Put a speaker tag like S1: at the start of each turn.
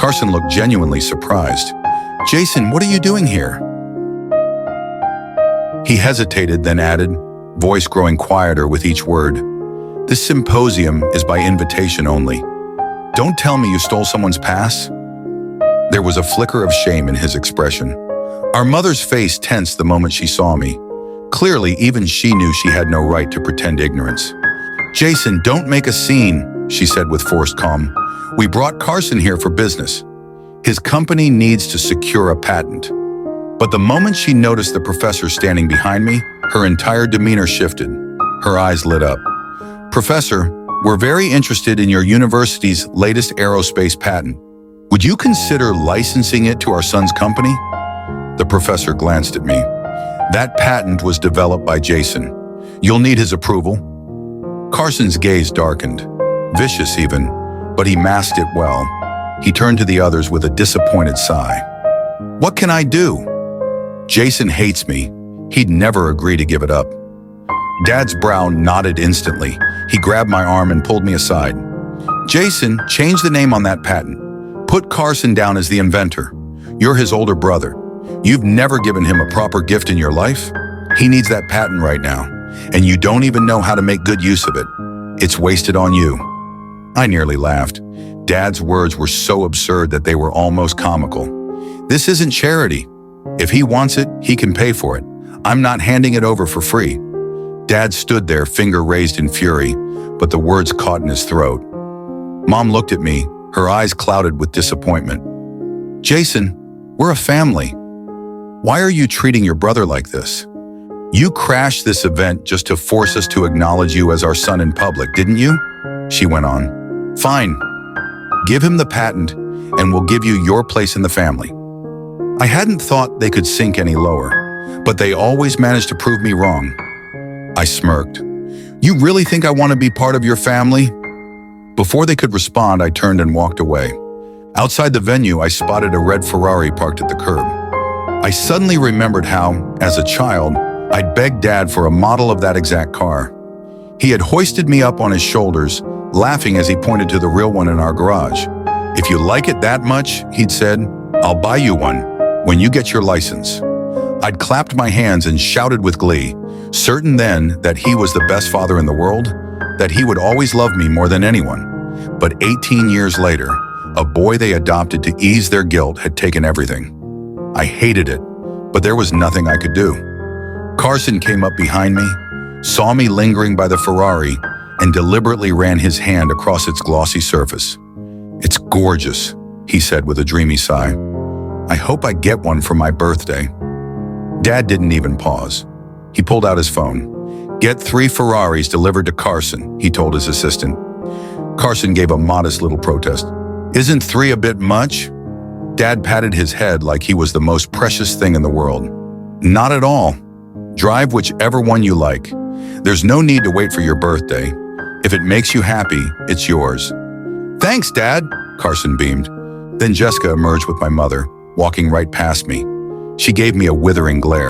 S1: Carson looked genuinely surprised. "Jason, what are you doing here?" He hesitated, then added, voice growing quieter with each word, "This symposium is by invitation only. Don't tell me you stole someone's pass?" There was a flicker of shame in his expression. Our mother's face tensed the moment she saw me. Clearly, even she knew she had no right to pretend ignorance. "Jason, don't make a scene," she said with forced calm. "We brought Carson here for business. His company needs to secure a patent." But the moment she noticed the professor standing behind me, her entire demeanor shifted. Her eyes lit up. "Professor, we're very interested in your university's latest aerospace patent. Would you consider licensing it to our son's company?" The professor glanced at me. "That patent was developed by Jason. You'll need his approval." Carson's gaze darkened, vicious even, but he masked it well. He turned to the others with a disappointed sigh. "What can I do?" "Jason hates me. He'd never agree to give it up." Dad's brow nodded instantly. He grabbed my arm and pulled me aside. "Jason, change the name on that patent. Put Carson down as the inventor. You're his older brother. You've never given him a proper gift in your life. He needs that patent right now, and you don't even know how to make good use of it. It's wasted on you." I nearly laughed. Dad's words were so absurd that they were almost comical. "This isn't charity. If he wants it, he can pay for it. I'm not handing it over for free." Dad stood there, finger raised in fury, but the words caught in his throat. Mom looked at me, her eyes clouded with disappointment. "Jason, we're a family. Why are you treating your brother like this? You crashed this event just to force us to acknowledge you as our son in public, didn't you?" She went on. "Fine. Give him the patent, and we'll give you your place in the family." I hadn't thought they could sink any lower, but they always managed to prove me wrong. I smirked. "You really think I want to be part of your family?" Before they could respond, I turned and walked away. Outside the venue, I spotted a red Ferrari parked at the curb. I suddenly remembered how, as a child, I'd begged Dad for a model of that exact car. He had hoisted me up on his shoulders, laughing as he pointed to the real one in our garage. "If you like it that much," he'd said, "I'll buy you one when you get your license." I'd clapped my hands and shouted with glee, certain then that he was the best father in the world, that he would always love me more than anyone. But 18 years later, a boy they adopted to ease their guilt had taken everything. I hated it, but there was nothing I could do. Carson came up behind me, saw me lingering by the Ferrari, and deliberately ran his hand across its glossy surface. "It's gorgeous," he said with a dreamy sigh. "I hope I get one for my birthday." Dad didn't even pause. He pulled out his phone. "Get 3 Ferraris delivered to Carson," he told his assistant. Carson gave a modest little protest. "Isn't 3 a bit much?" Dad patted his head like he was the most precious thing in the world. "Not at all. Drive whichever one you like. There's no need to wait for your birthday. If it makes you happy, it's yours." "Thanks, Dad," Carson beamed. Then Jessica emerged with my mother, walking right past me. She gave me a withering glare.